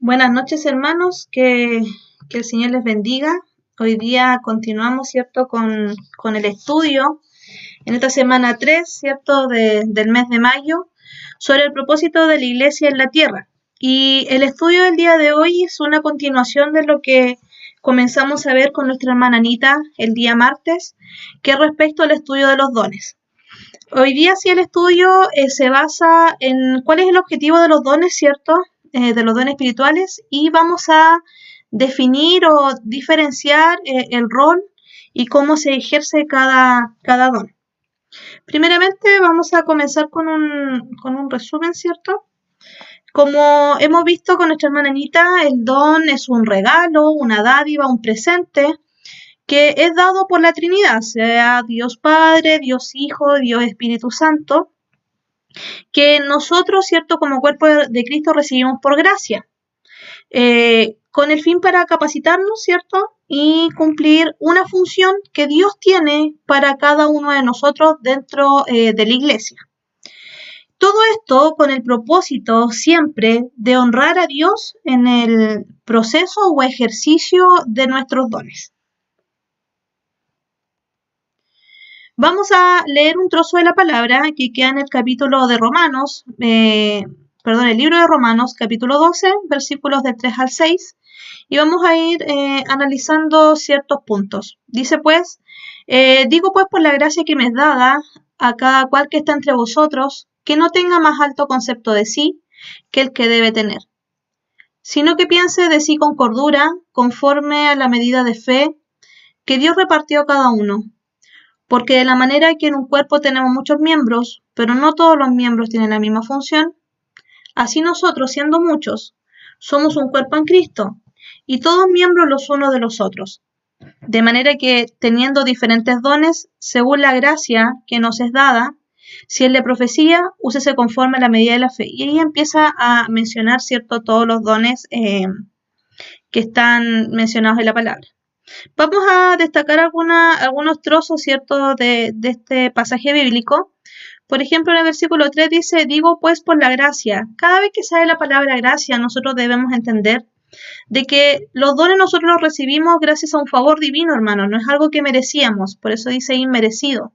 Buenas noches, hermanos, que el Señor les bendiga. Hoy día continuamos, ¿cierto?, con el estudio en esta semana 3, ¿cierto?, del mes de mayo, sobre el propósito de la iglesia en la tierra. Y el estudio del día de hoy es una continuación de lo que comenzamos a ver con nuestra hermana Anita el día martes, que es respecto al estudio de los dones. Hoy día sí el estudio se basa en cuál es el objetivo de los dones, ¿cierto?, de los dones espirituales, y vamos a definir o diferenciar el rol y cómo se ejerce cada don. Primeramente vamos a comenzar con un resumen, ¿cierto? Como hemos visto con nuestra hermana Anita, el don es un regalo, una dádiva, un presente que es dado por la Trinidad, sea Dios Padre, Dios Hijo, Dios Espíritu Santo, que nosotros, ¿cierto?, como cuerpo de Cristo recibimos por gracia, con el fin para capacitarnos, ¿cierto?, y cumplir una función que Dios tiene para cada uno de nosotros dentro de la iglesia. Todo esto con el propósito siempre de honrar a Dios en el proceso o ejercicio de nuestros dones. Vamos a leer un trozo de la palabra que queda en el capítulo de Romanos, el libro de Romanos, capítulo 12, versículos del 3 al 6, y vamos a ir analizando ciertos puntos. Dice pues, digo pues por la gracia que me es dada a cada cual que está entre vosotros, que no tenga más alto concepto de sí que el que debe tener, sino que piense de sí con cordura, conforme a la medida de fe que Dios repartió a cada uno. Porque de la manera que en un cuerpo tenemos muchos miembros, pero no todos los miembros tienen la misma función, así nosotros, siendo muchos, somos un cuerpo en Cristo, y todos miembros los unos de los otros. De manera que, teniendo diferentes dones, según la gracia que nos es dada, si es de profecía, úsese conforme a la medida de la fe. Y ahí empieza a mencionar, ¿cierto?, todos los dones que están mencionados en la palabra. Vamos a destacar algunos trozos, ¿cierto?, de este pasaje bíblico. Por ejemplo, en el versículo 3 dice, digo pues por la gracia. Cada vez que sale la palabra gracia, nosotros debemos entender de que los dones nosotros los recibimos gracias a un favor divino, hermano. No es algo que merecíamos, por eso dice inmerecido.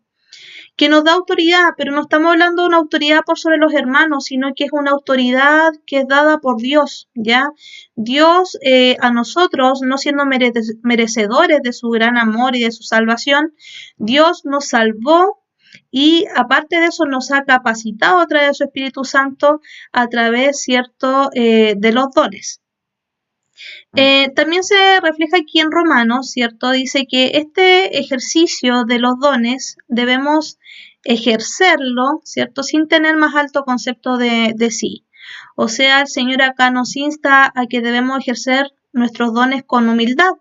Que nos da autoridad, pero no estamos hablando de una autoridad por sobre los hermanos, sino que es una autoridad que es dada por Dios, ¿ya? Dios a nosotros, no siendo merecedores de su gran amor y de su salvación, Dios nos salvó y aparte de eso nos ha capacitado a través de su Espíritu Santo a través, ¿cierto?, de los dones. También se refleja aquí en Romanos, ¿cierto? Dice que este ejercicio de los dones debemos ejercerlo, ¿cierto?, sin tener más alto concepto de sí. O sea, el Señor acá nos insta a que debemos ejercer nuestros dones con humildad.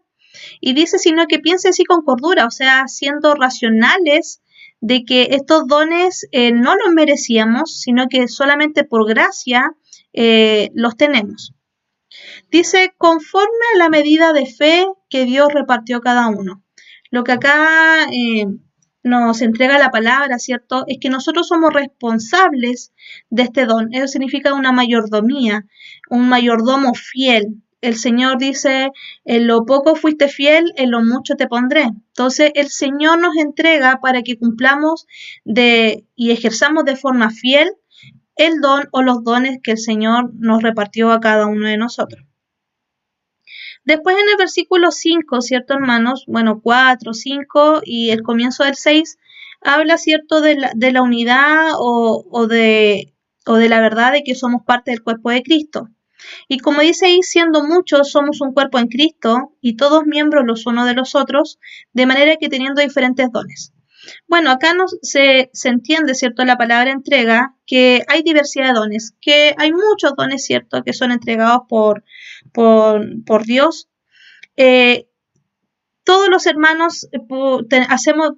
Y dice, sino que piense así con cordura, o sea, siendo racionales de que estos dones no los merecíamos, sino que solamente por gracia los tenemos. Dice, conforme a la medida de fe que Dios repartió a cada uno. Lo que acá nos entrega la palabra, ¿cierto?, es que nosotros somos responsables de este don. Eso significa una mayordomía, un mayordomo fiel. El Señor dice, en lo poco fuiste fiel, en lo mucho te pondré. Entonces, el Señor nos entrega para que cumplamos y ejerzamos de forma fiel el don o los dones que el Señor nos repartió a cada uno de nosotros. Después en el versículo 5, ¿cierto, hermanos? Bueno, 4, 5 y el comienzo del 6, habla, ¿cierto?, de la unidad o de la verdad de que somos parte del cuerpo de Cristo. Y como dice ahí, siendo muchos, somos un cuerpo en Cristo y todos miembros los unos de los otros, de manera que teniendo diferentes dones. Bueno, acá se entiende, ¿cierto?, la palabra entrega, que hay diversidad de dones, que hay muchos dones, ¿cierto?, que son entregados por Dios. Todos los hermanos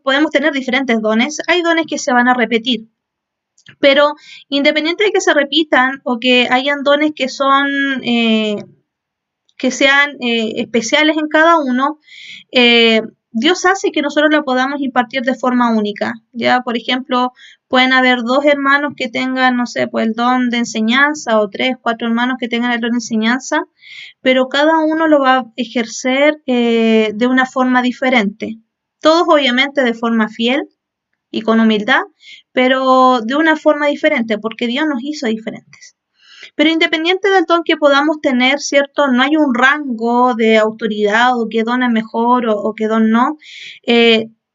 podemos tener diferentes dones. Hay dones que se van a repetir, pero independiente de que se repitan o que hayan dones que sean especiales en cada uno, Dios hace que nosotros la podamos impartir de forma única. Ya, por ejemplo, Pueden haber 2 hermanos que tengan, no sé, pues el don de enseñanza, o 3, 4 hermanos que tengan el don de enseñanza, pero cada uno lo va a ejercer de una forma diferente. Todos obviamente de forma fiel y con humildad, pero de una forma diferente, porque Dios nos hizo diferentes. Pero independiente del don que podamos tener, ¿cierto? No hay un rango de autoridad o qué don es mejor o qué don no.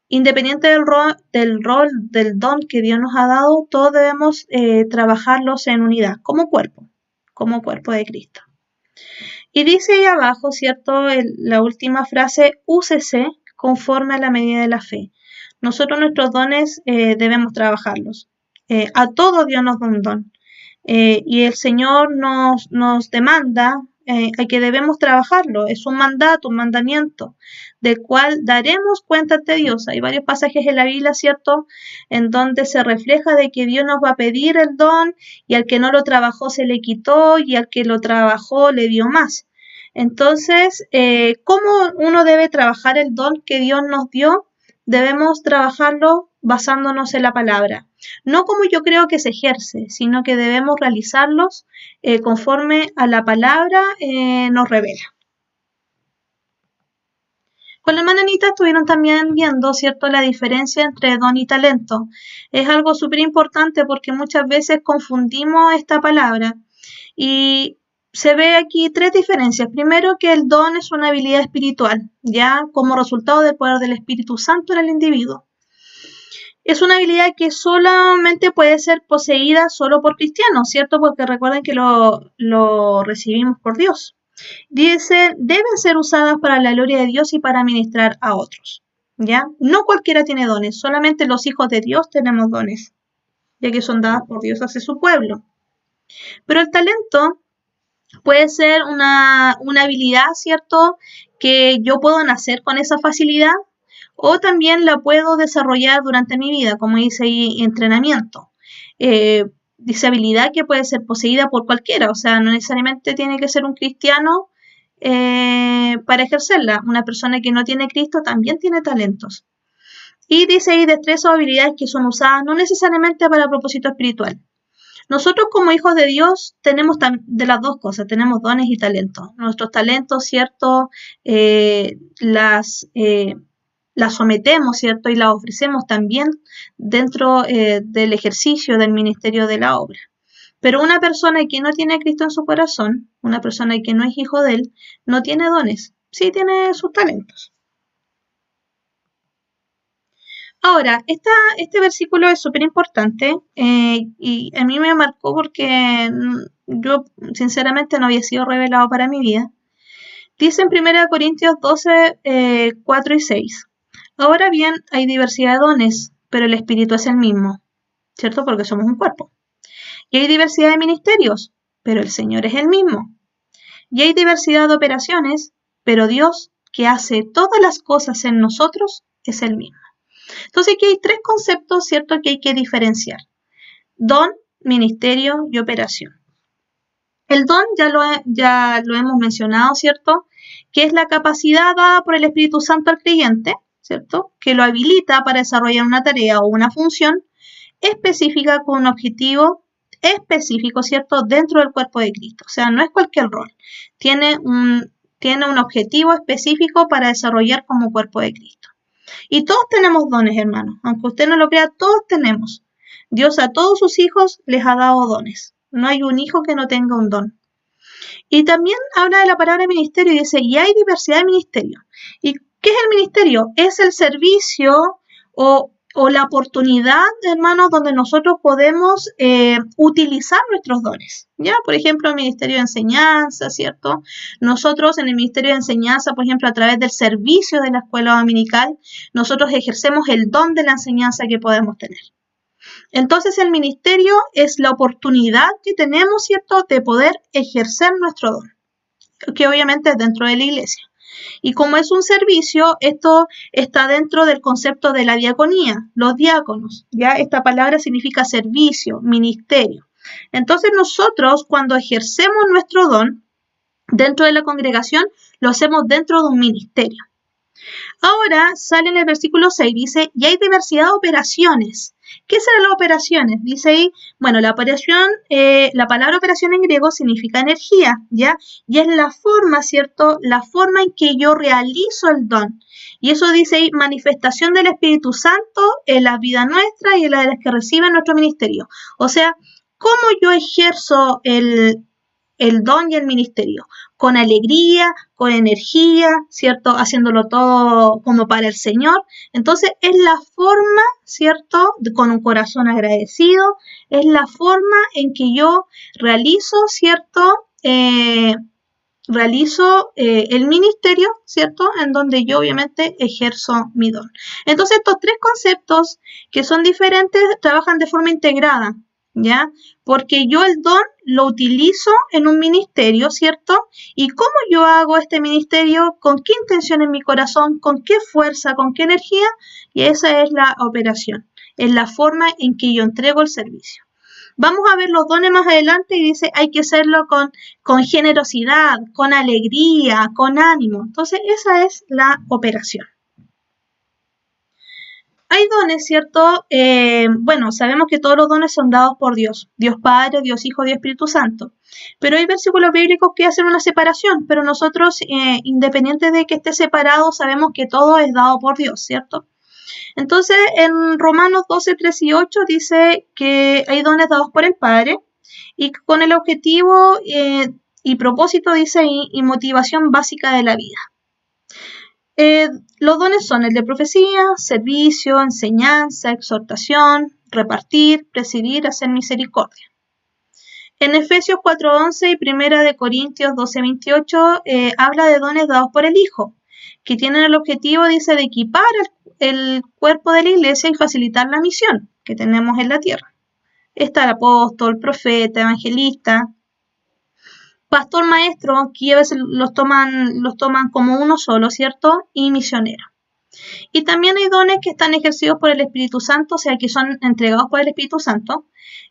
Independiente del don que Dios nos ha dado, todos debemos trabajarlos en unidad, como cuerpo de Cristo. Y dice ahí abajo, ¿cierto? La última frase, úsese conforme a la medida de la fe. Nosotros nuestros dones debemos trabajarlos. A todos Dios nos da un don. Y el Señor nos demanda a que debemos trabajarlo. Es un mandato, un mandamiento, del cual daremos cuenta ante Dios. Hay varios pasajes en la Biblia, ¿cierto?, en donde se refleja de que Dios nos va a pedir el don, y al que no lo trabajó se le quitó, y al que lo trabajó le dio más. Entonces, ¿cómo uno debe trabajar el don que Dios nos dio? Debemos trabajarlo basándonos en la palabra. No como yo creo que se ejerce, sino que debemos realizarlos conforme a la palabra nos revela. Con la hermana Anita estuvieron también viendo, ¿cierto?, la diferencia entre don y talento. Es algo súper importante porque muchas veces confundimos esta palabra. Y se ve aquí 3 diferencias. Primero, que el don es una habilidad espiritual, ya como resultado del poder del Espíritu Santo en el individuo. Es una habilidad que solamente puede ser poseída solo por cristianos, ¿cierto? Porque recuerden que lo recibimos por Dios. Dice, deben ser usadas para la gloria de Dios y para ministrar a otros, ¿ya? No cualquiera tiene dones, solamente los hijos de Dios tenemos dones, ya que son dadas por Dios hacia su pueblo. Pero el talento puede ser una habilidad, ¿cierto?, que yo puedo nacer con esa facilidad, o también la puedo desarrollar durante mi vida, como dice ahí, entrenamiento. Dice habilidad que puede ser poseída por cualquiera, o sea, no necesariamente tiene que ser un cristiano para ejercerla. Una persona que no tiene Cristo también tiene talentos. Y dice ahí destrezas o habilidades que son usadas no necesariamente para propósito espiritual. Nosotros como hijos de Dios tenemos de las dos cosas, tenemos dones y talentos. Nuestros talentos, ¿cierto?, las sometemos, ¿cierto?, y las ofrecemos también dentro del ejercicio del ministerio de la obra. Pero una persona que no tiene a Cristo en su corazón, una persona que no es hijo de Él, no tiene dones, sí tiene sus talentos. Ahora, este versículo es súper importante y a mí me marcó porque yo sinceramente no había sido revelado para mi vida. Dice en 1 Corintios 12, 4 y 6. Ahora bien, hay diversidad de dones, pero el Espíritu es el mismo, ¿cierto? Porque somos un cuerpo. Y hay diversidad de ministerios, pero el Señor es el mismo. Y hay diversidad de operaciones, pero Dios, que hace todas las cosas en nosotros, es el mismo. Entonces aquí hay 3 conceptos, ¿cierto?, que hay que diferenciar. Don, ministerio y operación. El don ya lo hemos mencionado, ¿cierto?, que es la capacidad dada por el Espíritu Santo al creyente, ¿cierto?, que lo habilita para desarrollar una tarea o una función específica con un objetivo específico, ¿cierto?, dentro del cuerpo de Cristo. O sea, no es cualquier rol. Tiene un objetivo específico para desarrollar como cuerpo de Cristo. Y todos tenemos dones, hermanos. Aunque usted no lo crea, todos tenemos. Dios a todos sus hijos les ha dado dones. No hay un hijo que no tenga un don. Y también habla de la palabra ministerio y dice, y hay diversidad de ministerios. ¿Y qué es el ministerio? Es el servicio o la oportunidad, hermanos, donde nosotros podemos utilizar nuestros dones. ¿Ya? Por ejemplo, el ministerio de enseñanza, ¿cierto? Nosotros en el ministerio de enseñanza, por ejemplo, a través del servicio de la escuela dominical, nosotros ejercemos el don de la enseñanza que podemos tener. Entonces, el ministerio es la oportunidad que tenemos, ¿cierto?, de poder ejercer nuestro don, que obviamente es dentro de la iglesia. Y como es un servicio, esto está dentro del concepto de la diaconía, los diáconos, ¿ya? Esta palabra significa servicio, ministerio. Entonces nosotros cuando ejercemos nuestro don dentro de la congregación, lo hacemos dentro de un ministerio. Ahora sale en el versículo 6, dice, y hay diversidad de operaciones. ¿Qué serán las operaciones? Dice ahí, bueno, la palabra operación en griego significa energía, ¿ya? Y es la forma, ¿cierto? La forma en que yo realizo el don. Y eso dice ahí, manifestación del Espíritu Santo en la vida nuestra y en la de las que reciben nuestro ministerio. O sea, ¿cómo yo ejerzo el don y el ministerio? Con alegría, con energía, ¿cierto? Haciéndolo todo como para el Señor. Entonces es la forma, ¿cierto? Con un corazón agradecido, es la forma en que yo realizo, ¿cierto? El ministerio, ¿cierto? En donde yo obviamente ejerzo mi don. Entonces estos tres conceptos que son diferentes trabajan de forma integrada, ¿ya? Porque yo el don lo utilizo en un ministerio, ¿cierto? ¿Y cómo yo hago este ministerio? ¿Con qué intención en mi corazón? ¿Con qué fuerza? ¿Con qué energía? Y esa es la operación, es la forma en que yo entrego el servicio. Vamos a ver los dones más adelante y dice hay que hacerlo con generosidad, con alegría, con ánimo. Entonces esa es la operación. Hay dones, ¿cierto? Bueno, sabemos que todos los dones son dados por Dios. Dios Padre, Dios Hijo, Dios Espíritu Santo. Pero hay versículos bíblicos que hacen una separación, pero nosotros, independiente de que esté separado, sabemos que todo es dado por Dios, ¿cierto? Entonces, en Romanos 12, 3 y 8 dice que hay dones dados por el Padre y con el objetivo y propósito, dice ahí, y motivación básica de la vida. Los dones son el de profecía, servicio, enseñanza, exhortación, repartir, presidir, hacer misericordia. En Efesios 4:11 y 1 de Corintios 12:28 habla de dones dados por el Hijo, que tienen el objetivo, dice, de equipar el cuerpo de la iglesia y facilitar la misión que tenemos en la tierra. Está el apóstol, profeta, evangelista, pastor, maestro, que a veces los toman como uno solo, ¿cierto? Y misionero. Y también hay dones que están ejercidos por el Espíritu Santo, o sea, que son entregados por el Espíritu Santo.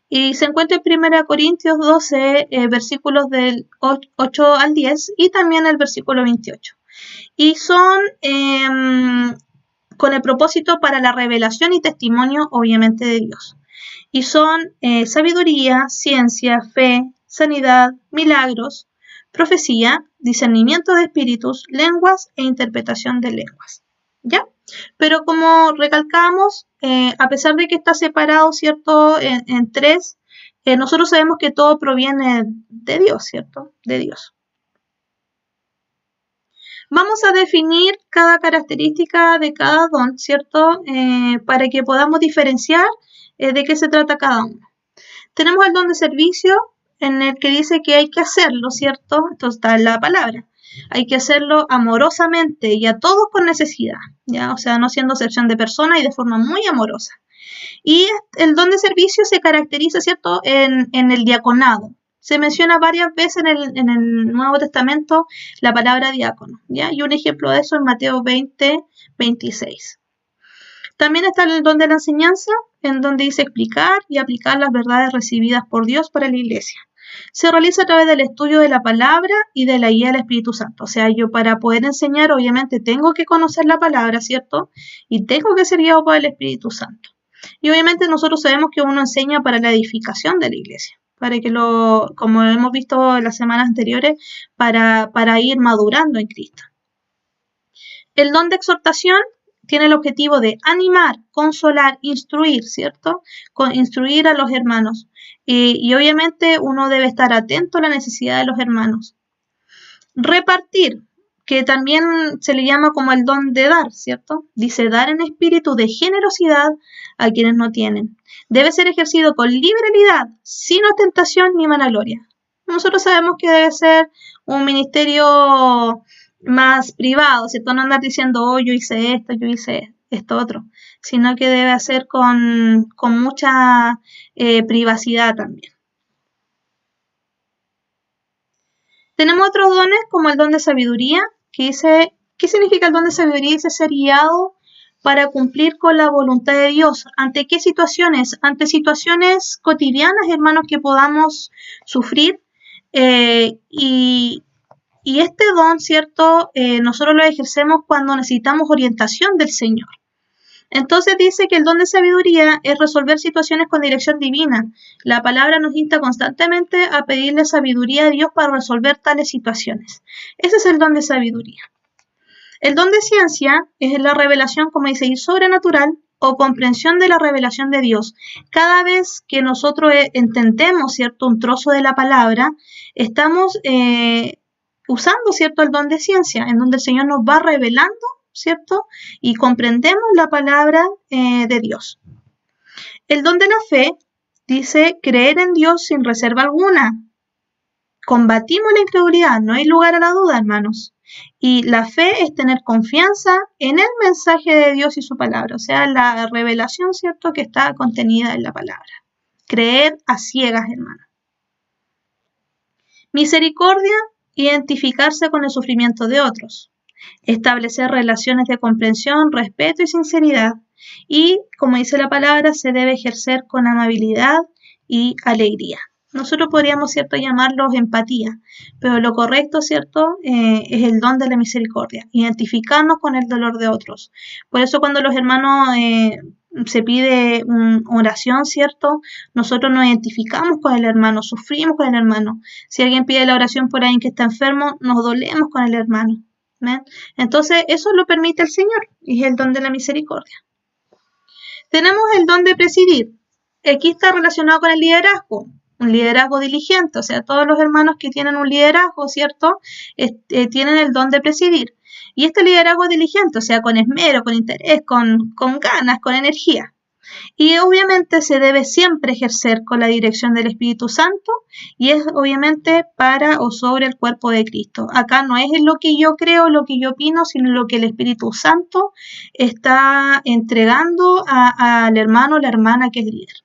Y se encuentra en 1 Corintios 12, versículos del 8 al 10 y también el versículo 28. Y son con el propósito para la revelación y testimonio, obviamente, de Dios. Y son sabiduría, ciencia, fe, sanidad, milagros, profecía, discernimiento de espíritus, lenguas e interpretación de lenguas. ¿Ya? Pero como recalcamos, a pesar de que está separado, ¿cierto?, en tres, nosotros sabemos que todo proviene de Dios, ¿cierto? De Dios. Vamos a definir cada característica de cada don, ¿cierto? Para que podamos diferenciar de qué se trata cada uno. Tenemos el don de servicio, en el que dice que hay que hacerlo, ¿cierto? Esto está en la palabra. Hay que hacerlo amorosamente y a todos con necesidad, ¿ya? O sea, no siendo excepción de persona y de forma muy amorosa. Y el don de servicio se caracteriza, ¿cierto?, en el diaconado. Se menciona varias veces en el Nuevo Testamento la palabra diácono, ¿ya? Y un ejemplo de eso es Mateo 20, 26. También está el don de la enseñanza, en donde dice explicar y aplicar las verdades recibidas por Dios para la iglesia. Se realiza a través del estudio de la palabra y de la guía del Espíritu Santo. O sea, yo para poder enseñar, obviamente, tengo que conocer la palabra, ¿cierto? Y tengo que ser guiado por el Espíritu Santo. Y obviamente nosotros sabemos que uno enseña para la edificación de la iglesia, para que como hemos visto en las semanas anteriores, para ir madurando en Cristo. El don de exhortación tiene el objetivo de animar, consolar, instruir, ¿cierto? Instruir a los hermanos. Y obviamente uno debe estar atento a la necesidad de los hermanos. Repartir, que también se le llama como el don de dar, ¿cierto? Dice dar en espíritu de generosidad a quienes no tienen. Debe ser ejercido con liberalidad, sin ostentación ni vanagloria. Nosotros sabemos que debe ser un ministerio más privado, ¿cierto? No andar diciendo, oh, yo hice esto otro, sino que debe hacer con mucha privacidad también. Tenemos otros dones como el don de sabiduría, que dice, ¿qué significa el don de sabiduría? Dice ser guiado para cumplir con la voluntad de Dios. ¿Ante qué situaciones? Ante situaciones cotidianas, hermanos, que podamos sufrir. Y este don, ¿cierto? Nosotros lo ejercemos cuando necesitamos orientación del Señor. Entonces dice que el don de sabiduría es resolver situaciones con dirección divina. La palabra nos insta constantemente a pedirle sabiduría a Dios para resolver tales situaciones. Ese es el don de sabiduría. El don de ciencia es la revelación, como dice, sobrenatural o comprensión de la revelación de Dios. Cada vez que nosotros entendemos, ¿cierto?, un trozo de la palabra, estamos usando, ¿cierto?, el don de ciencia, en donde el Señor nos va revelando, ¿cierto?, y comprendemos la palabra de Dios. El don de la fe dice creer en Dios sin reserva alguna. Combatimos la incredulidad, no hay lugar a la duda, hermanos. Y la fe es tener confianza en el mensaje de Dios y su palabra, o sea, la revelación, ¿cierto?, que está contenida en la palabra. Creer a ciegas, hermano. Misericordia, identificarse con el sufrimiento de otros. Establecer relaciones de comprensión, respeto y sinceridad. Y, como dice la palabra, se debe ejercer con amabilidad y alegría. Nosotros podríamos, ¿cierto?, llamarlos empatía, pero lo correcto, ¿cierto?, es el don de la misericordia, identificarnos con el dolor de otros. Por eso cuando los hermanos se pide una oración, ¿cierto?, nosotros nos identificamos con el hermano, sufrimos con el hermano. Si alguien pide la oración por alguien que está enfermo, nos dolemos con el hermano. ¿Ven? Entonces, eso lo permite el Señor, y es el don de la misericordia. Tenemos el don de presidir. Aquí está relacionado con el liderazgo. Un liderazgo diligente, o sea, todos los hermanos que tienen un liderazgo, ¿cierto?, tienen el don de presidir. Y este liderazgo diligente, o sea, con esmero, con interés, con ganas, con energía. Y obviamente se debe siempre ejercer con la dirección del Espíritu Santo y es obviamente para o sobre el cuerpo de Cristo. Acá no es lo que yo creo, lo que yo opino, sino lo que el Espíritu Santo está entregando al hermano o la hermana que es líder.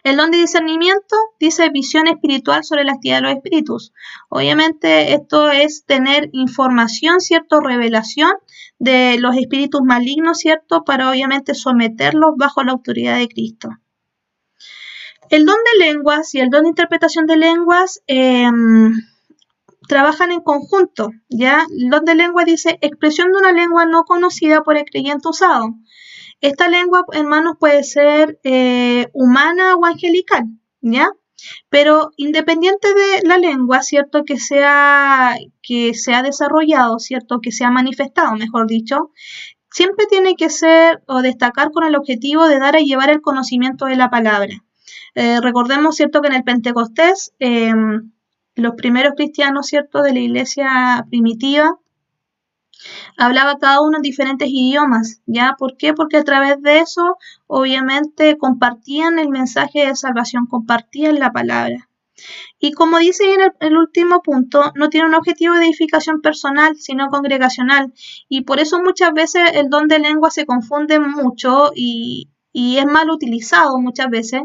El don de discernimiento dice visión espiritual sobre la actividad de los espíritus. Obviamente esto es tener información, ¿cierto?, revelación de los espíritus malignos, ¿cierto?, para obviamente someterlos bajo la autoridad de Cristo. El don de lenguas y el don de interpretación de lenguas trabajan en conjunto, ¿ya? El don de lengua dice expresión de una lengua no conocida por el creyente usado. Esta lengua, hermanos, puede ser humana o angelical, ¿ya? Pero independiente de la lengua, ¿cierto?, que se ha desarrollado, ¿cierto?, que se ha manifestado, mejor dicho, siempre tiene que ser o destacar con el objetivo de dar a llevar el conocimiento de la palabra. Recordemos, ¿cierto?, que en el Pentecostés, los primeros cristianos, ¿cierto?, de la iglesia primitiva, hablaba cada uno en diferentes idiomas, ¿ya? ¿Por qué? Porque a través de eso, obviamente, compartían el mensaje de salvación, compartían la palabra. Y como dice en el último punto, no tiene un objetivo de edificación personal, sino congregacional. Y por eso muchas veces el don de lengua se confunde mucho y es mal utilizado muchas veces.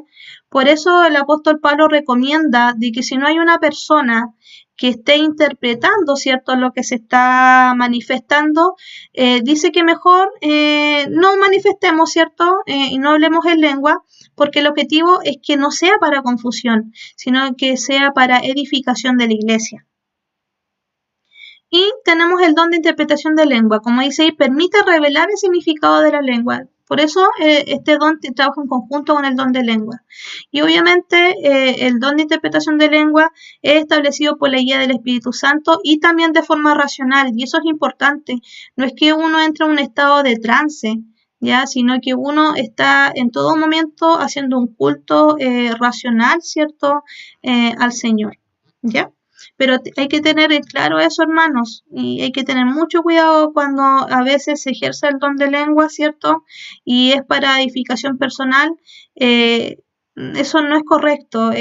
Por eso el apóstol Pablo recomienda de que si no hay una persona que esté interpretando, ¿cierto?, lo que se está manifestando, dice que mejor no manifestemos, ¿cierto?, y no hablemos en lengua, porque el objetivo es que no sea para confusión, sino que sea para edificación de la iglesia. Y tenemos el don de interpretación de lengua, como dice ahí, permite revelar el significado de la lengua. Por eso este don trabaja en conjunto con el don de lengua. Y obviamente el don de interpretación de lengua es establecido por la guía del Espíritu Santo y también de forma racional. Y eso es importante. No es que uno entre en un estado de trance, ¿ya?, sino que uno está en todo momento haciendo un culto racional, ¿cierto?, al Señor, ¿ya? Pero hay que tener claro eso, hermanos, y hay que tener mucho cuidado cuando a veces se ejerce el don de lengua, ¿cierto?, y es para edificación personal. Eso no es correcto.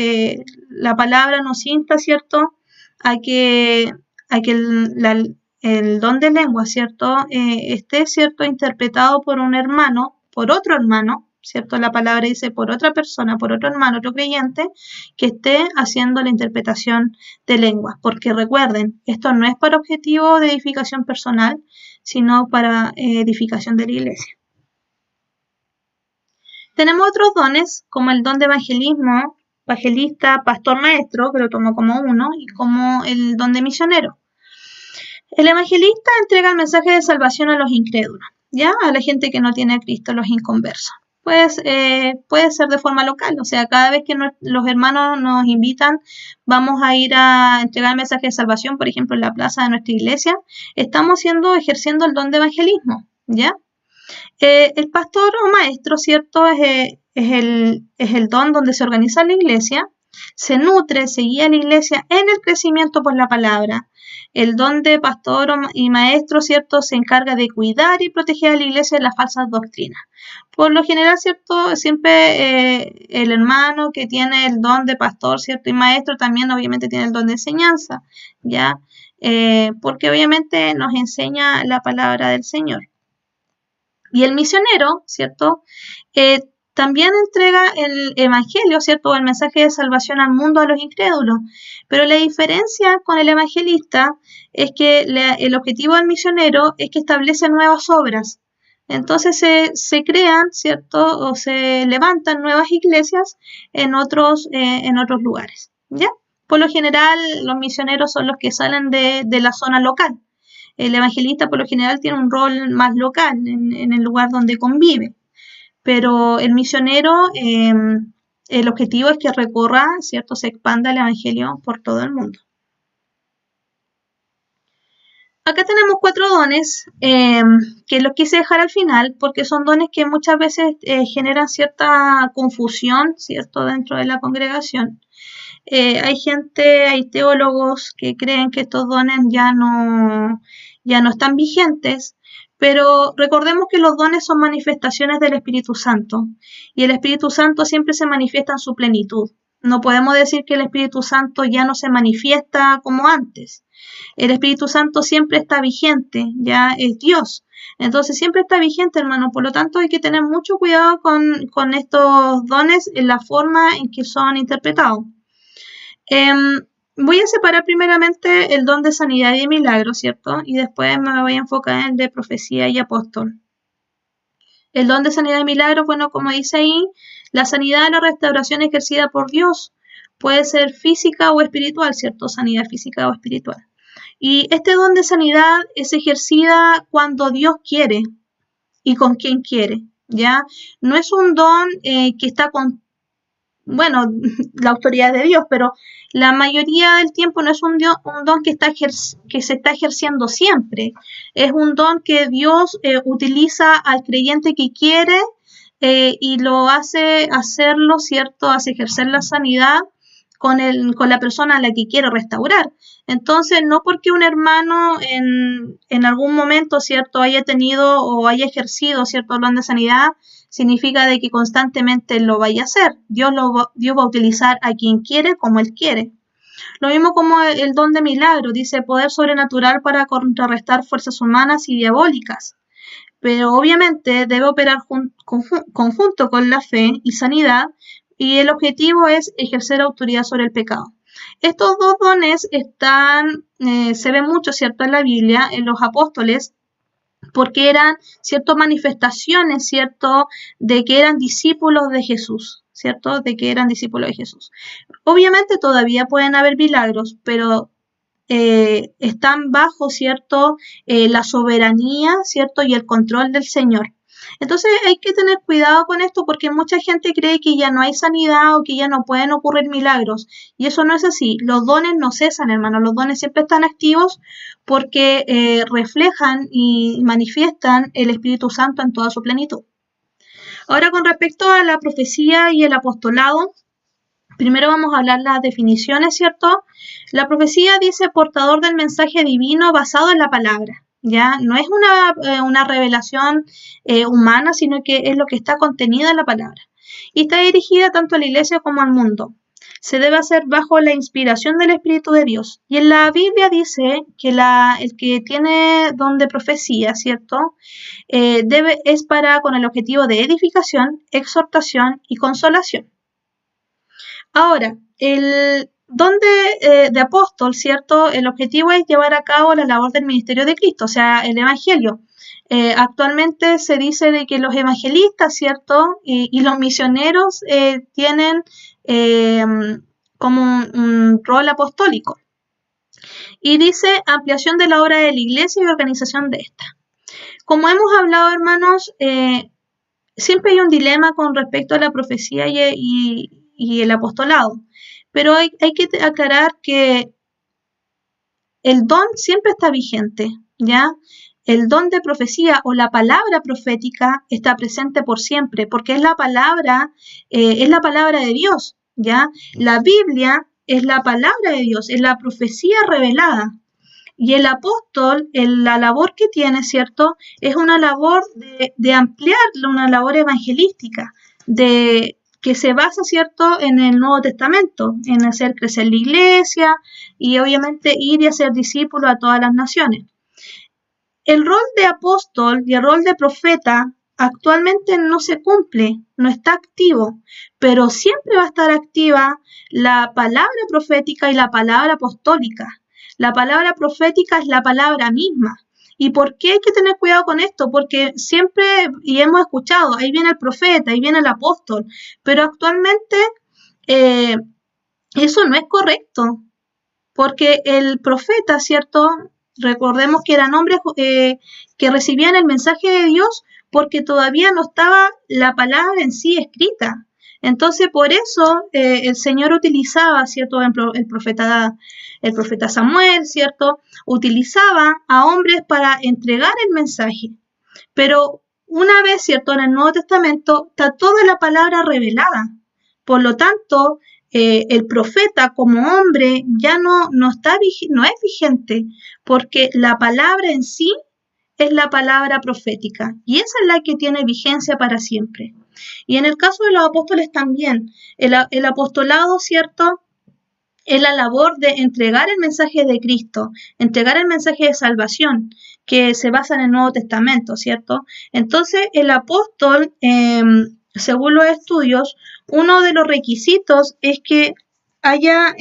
La palabra nos insta, ¿cierto?, a que el don de lengua, ¿cierto?, esté, ¿cierto?, interpretado por un hermano, por otro hermano, ¿cierto? La palabra dice por otra persona, por otro hermano, otro creyente, que esté haciendo la interpretación de lenguas. Porque recuerden, esto no es para objetivo de edificación personal, sino para edificación de la iglesia. Tenemos otros dones, como el don de evangelismo, evangelista, pastor, maestro, que lo tomo como uno, y como el don de misionero. El evangelista entrega el mensaje de salvación a los incrédulos. ¿ya? A la gente que no tiene a Cristo, los inconversos. Pues puede ser de forma local, o sea, cada vez que los hermanos nos invitan, vamos a ir a entregar mensajes de salvación, por ejemplo, en la plaza de nuestra iglesia, estamos ejerciendo el don de evangelismo, ¿ya? El pastor o maestro, ¿cierto? Es el don donde se organiza la iglesia, se nutre, se guía la iglesia en el crecimiento por la palabra. El don de pastor y maestro, ¿cierto? Se encarga de cuidar y proteger a la iglesia de las falsas doctrinas. Por lo general, ¿cierto? Siempre el hermano que tiene el don de pastor, ¿cierto? Y maestro también obviamente tiene el don de enseñanza, ¿ya? Porque obviamente nos enseña la palabra del Señor. Y el misionero, ¿cierto? También entrega el evangelio, ¿cierto? El mensaje de salvación al mundo a los incrédulos. Pero la diferencia con el evangelista es que el objetivo del misionero es que establece nuevas obras. Entonces se crean, ¿cierto? O se levantan nuevas iglesias en otros lugares, ¿ya? Por lo general, los misioneros son los que salen de la zona local. El evangelista por lo general tiene un rol más local en el lugar donde convive, pero el misionero, el objetivo es que recorra, ¿cierto? Se expanda el evangelio por todo el mundo. Acá tenemos 4 dones que los quise dejar al final porque son dones que muchas veces generan cierta confusión, ¿cierto? Dentro de la congregación. Hay teólogos que creen que estos dones ya no están vigentes, pero recordemos que los dones son manifestaciones del Espíritu Santo y el Espíritu Santo siempre se manifiesta en su plenitud. No podemos decir que el Espíritu Santo ya no se manifiesta como antes. El Espíritu Santo siempre está vigente, ya es Dios. Entonces siempre está vigente, hermano. Por lo tanto, hay que tener mucho cuidado con estos dones en la forma en que son interpretados. Voy a separar primeramente el don de sanidad y de milagro, ¿cierto? Y después me voy a enfocar en el de profecía y apóstol. El don de sanidad y milagro, bueno, como dice ahí, la sanidad, la restauración ejercida por Dios puede ser física o espiritual, ¿cierto? Sanidad física o espiritual. Y este don de sanidad es ejercida cuando Dios quiere y con quien quiere, ¿ya? No es un don que está bueno, la autoridad de Dios, pero la mayoría del tiempo no es un don que se está ejerciendo siempre. Es un don que Dios utiliza al creyente que quiere y lo hace hacerlo, ¿cierto? Hace ejercer la sanidad con la persona a la que quiere restaurar. Entonces, no porque un hermano en algún momento, ¿cierto?, haya tenido o haya ejercido cierto don de sanidad, significa de que constantemente lo vaya a hacer. Dios va a utilizar a quien quiere como Él quiere. Lo mismo como el don de milagro, dice poder sobrenatural para contrarrestar fuerzas humanas y diabólicas. Pero obviamente debe operar conjunto con la fe y sanidad, y el objetivo es ejercer autoridad sobre el pecado. Estos 2 dones se ven mucho, ¿cierto?, en la Biblia, en los apóstoles, porque eran, ¿cierto?, manifestaciones, ¿cierto?, de que eran discípulos de Jesús, ¿cierto?, de que eran discípulos de Jesús. Obviamente todavía pueden haber milagros, pero están bajo, ¿cierto?, la soberanía, ¿cierto?, y el control del Señor. Entonces hay que tener cuidado con esto porque mucha gente cree que ya no hay sanidad o que ya no pueden ocurrir milagros. Y eso no es así. Los dones no cesan, hermano. Los dones siempre están activos porque reflejan y manifiestan el Espíritu Santo en toda su plenitud. Ahora, con respecto a la profecía y el apostolado, primero vamos a hablar las definiciones, ¿cierto? La profecía dice portador del mensaje divino basado en la palabra. Ya no es una revelación humana, sino que es lo que está contenido en la palabra. Y está dirigida tanto a la iglesia como al mundo. Se debe hacer bajo la inspiración del Espíritu de Dios. Y en la Biblia dice que el que tiene don de profecía, ¿cierto? Es con el objetivo de edificación, exhortación y consolación. Ahora, el don de apóstol, ¿cierto? El objetivo es llevar a cabo la labor del ministerio de Cristo, o sea, el evangelio. Actualmente se dice de que los evangelistas, ¿cierto? Y los misioneros tienen como un rol apostólico. Y dice ampliación de la obra de la iglesia y organización de esta. Como hemos hablado, hermanos, siempre hay un dilema con respecto a la profecía y el apostolado, pero hay que aclarar que el don siempre está vigente, ¿ya? El don de profecía o la palabra profética está presente por siempre, porque es la palabra de Dios, ¿ya? La Biblia es la palabra de Dios, es la profecía revelada. Y el apóstol, la labor que tiene, ¿cierto? Es una labor de ampliar, una labor evangelística, que se basa, ¿cierto?, en el Nuevo Testamento, en hacer crecer la iglesia y obviamente ir y hacer discípulos a todas las naciones. El rol de apóstol y el rol de profeta actualmente no se cumple, no está activo, pero siempre va a estar activa la palabra profética y la palabra apostólica. La palabra profética es la palabra misma. ¿Y por qué hay que tener cuidado con esto? Porque siempre, y hemos escuchado, ahí viene el profeta, ahí viene el apóstol, pero actualmente eso no es correcto, porque el profeta, ¿cierto? Recordemos que eran hombres que recibían el mensaje de Dios porque todavía no estaba la palabra en sí escrita. Entonces, por eso el Señor utilizaba, ¿cierto? El profeta Samuel, ¿cierto? Utilizaba a hombres para entregar el mensaje. Pero una vez, ¿cierto? En el Nuevo Testamento está toda la palabra revelada. Por lo tanto, el profeta como hombre ya no es vigente, porque la palabra en sí es la palabra profética y esa es la que tiene vigencia para siempre. Y en el caso de los apóstoles también, el apostolado, ¿cierto?, es la labor de entregar el mensaje de Cristo, entregar el mensaje de salvación que se basa en el Nuevo Testamento, ¿cierto? Entonces, el apóstol, según los estudios, uno de los requisitos es que haya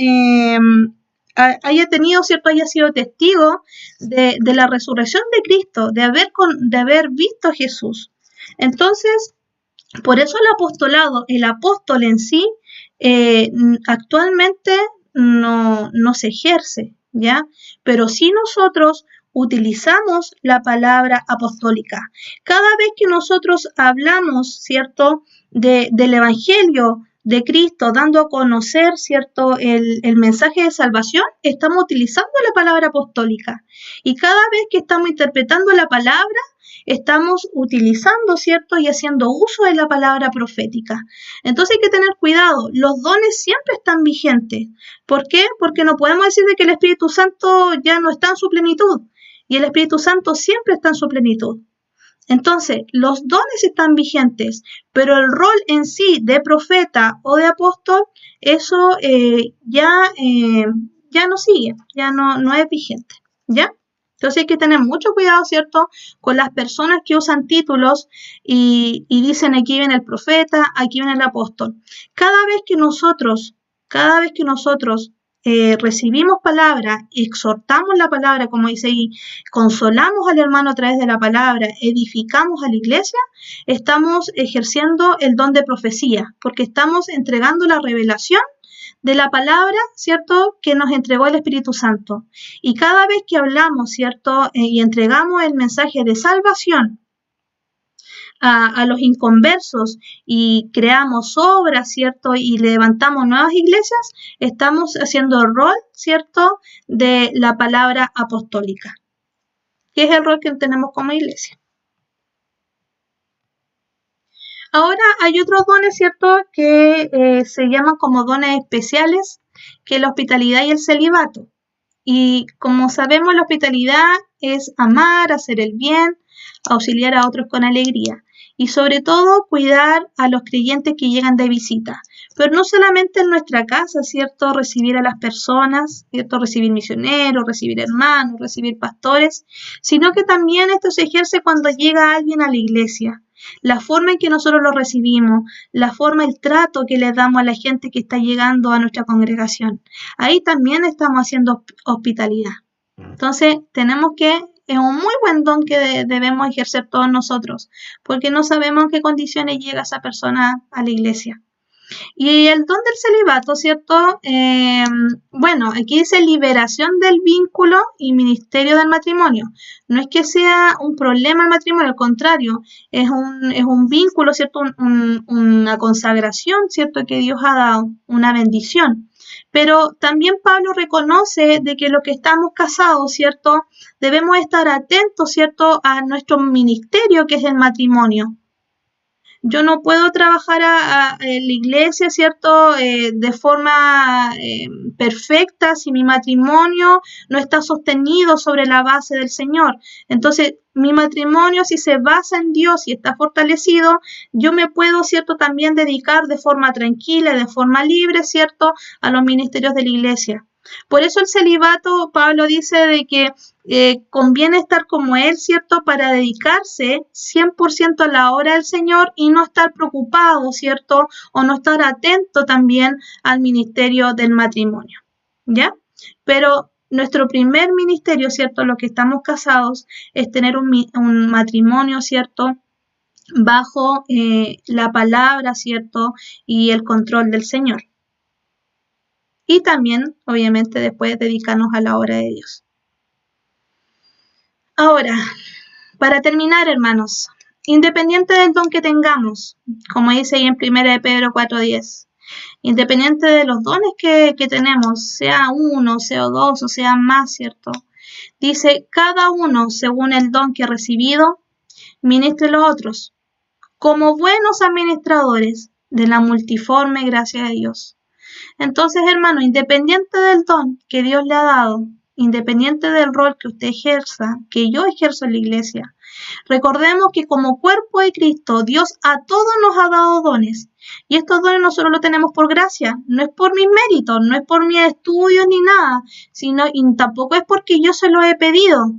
tenido, ¿cierto?, haya sido testigo de la resurrección de Cristo, de haber visto a Jesús. Entonces, por eso el apóstol en sí, actualmente no se ejerce, ¿ya? Pero sí nosotros utilizamos la palabra apostólica. Cada vez que nosotros hablamos, ¿cierto?, del Evangelio de Cristo, dando a conocer, ¿cierto?, el mensaje de salvación, estamos utilizando la palabra apostólica. Y cada vez que estamos interpretando la palabra, estamos utilizando, ¿cierto?, y haciendo uso de la palabra profética. Entonces hay que tener cuidado, los dones siempre están vigentes. ¿Por qué? Porque no podemos decir de que el Espíritu Santo ya no está en su plenitud, y el Espíritu Santo siempre está en su plenitud. Entonces, los dones están vigentes, pero el rol en sí de profeta o de apóstol, eso ya no sigue, ya no es vigente, ¿ya? Entonces hay que tener mucho cuidado, ¿cierto?, con las personas que usan títulos y dicen aquí viene el profeta, aquí viene el apóstol. Cada vez que nosotros recibimos palabra, exhortamos la palabra, como dice ahí, consolamos al hermano a través de la palabra, edificamos a la iglesia, estamos ejerciendo el don de profecía, porque estamos entregando la revelación de la palabra, ¿cierto?, que nos entregó el Espíritu Santo. Y cada vez que hablamos, ¿cierto?, y entregamos el mensaje de salvación a los inconversos y creamos obras, ¿cierto?, y levantamos nuevas iglesias, estamos haciendo el rol, ¿cierto?, de la palabra apostólica, que es el rol que tenemos como iglesia. Ahora hay otros dones, ¿cierto?, que se llaman como dones especiales, que es la hospitalidad y el celibato. Y como sabemos, la hospitalidad es amar, hacer el bien, auxiliar a otros con alegría. Y sobre todo, cuidar a los creyentes que llegan de visita. Pero no solamente en nuestra casa, ¿cierto?, recibir a las personas, ¿cierto?, recibir misioneros, recibir hermanos, recibir pastores, sino que también esto se ejerce cuando llega alguien a la iglesia. La forma en que nosotros lo recibimos, la forma, el trato que le damos a la gente que está llegando a nuestra congregación. Ahí también estamos haciendo hospitalidad. Entonces, es un muy buen don que debemos ejercer todos nosotros, porque no sabemos en qué condiciones llega esa persona a la iglesia. Y el don del celibato, ¿cierto? Bueno, aquí dice liberación del vínculo y ministerio del matrimonio. No es que sea un problema el matrimonio, al contrario, es un vínculo, ¿cierto? Una consagración, ¿cierto? Que Dios ha dado, una bendición. Pero también Pablo reconoce de que los que estamos casados, ¿cierto? Debemos estar atentos, ¿cierto? A nuestro ministerio, que es el matrimonio. Yo no puedo trabajar en la iglesia, ¿cierto? De forma perfecta si mi matrimonio no está sostenido sobre la base del Señor. Entonces, mi matrimonio, si se basa en Dios y está fortalecido, yo me puedo, ¿cierto? También dedicar de forma tranquila, de forma libre, ¿cierto? A los ministerios de la iglesia. Por eso el celibato, Pablo dice de que conviene estar como él, ¿cierto? Para dedicarse 100% a la obra del Señor y no estar preocupado, ¿cierto? O no estar atento también al ministerio del matrimonio, ¿ya? Pero nuestro primer ministerio, ¿cierto? Los que estamos casados, es tener un matrimonio, ¿cierto? Bajo la palabra, ¿cierto? Y el control del Señor. Y también, obviamente, después dedicarnos a la obra de Dios. Ahora, para terminar, hermanos, independiente del don que tengamos, como dice ahí en 1 de Pedro 4:10, independiente de los dones que tenemos, sea uno, sea dos o sea más, ¿cierto? Dice, cada uno, según el don que ha recibido, ministre los otros, como buenos administradores de la multiforme gracia de Dios. Entonces, hermano, independiente del don que Dios le ha dado, independiente del rol que usted ejerza, que yo ejerzo en la iglesia, recordemos que como cuerpo de Cristo, Dios a todos nos ha dado dones. Y estos dones nosotros los tenemos por gracia, no es por mis méritos, no es por mis estudios ni nada, sino y tampoco es porque yo se lo he pedido,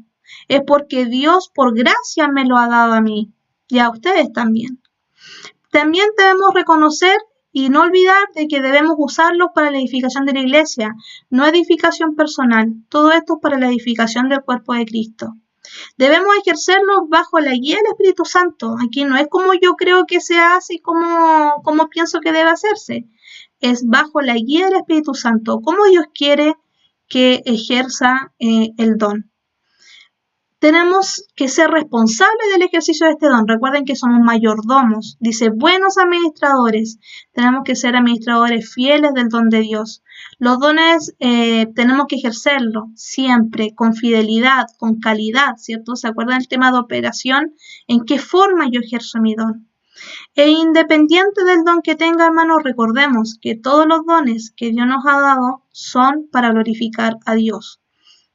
es porque Dios por gracia me lo ha dado a mí y a ustedes también. También debemos reconocer y no olvidar de que debemos usarlos para la edificación de la iglesia, no edificación personal. Todo esto es para la edificación del cuerpo de Cristo. Debemos ejercerlos bajo la guía del Espíritu Santo. Aquí no es como yo creo que se hace y como pienso que debe hacerse. Es bajo la guía del Espíritu Santo, como Dios quiere que ejerza el don. Tenemos que ser responsables del ejercicio de este don. Recuerden que somos mayordomos. Dice, buenos administradores. Tenemos que ser administradores fieles del don de Dios. Los dones tenemos que ejercerlos siempre con fidelidad, con calidad, ¿cierto? ¿Se acuerdan del tema de operación? ¿En qué forma yo ejerzo mi don? E independiente del don que tenga, hermanos, recordemos que todos los dones que Dios nos ha dado son para glorificar a Dios.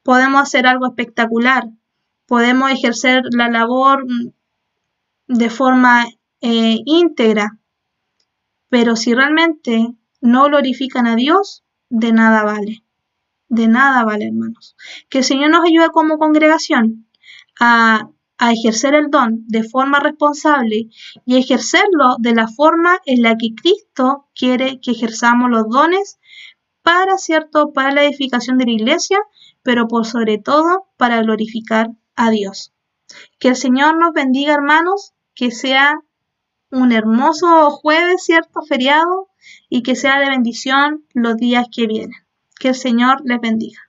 Podemos hacer algo espectacular. Podemos ejercer la labor de forma íntegra, pero si realmente no glorifican a Dios, de nada vale. De nada vale, hermanos. Que el Señor nos ayude como congregación a ejercer el don de forma responsable y ejercerlo de la forma en la que Cristo quiere que ejerzamos los dones para, ¿cierto?, para la edificación de la iglesia, pero por sobre todo para glorificar a Dios. Que el Señor nos bendiga, hermanos, que sea un hermoso jueves, ¿cierto?, feriado, y que sea de bendición los días que vienen. Que el Señor les bendiga.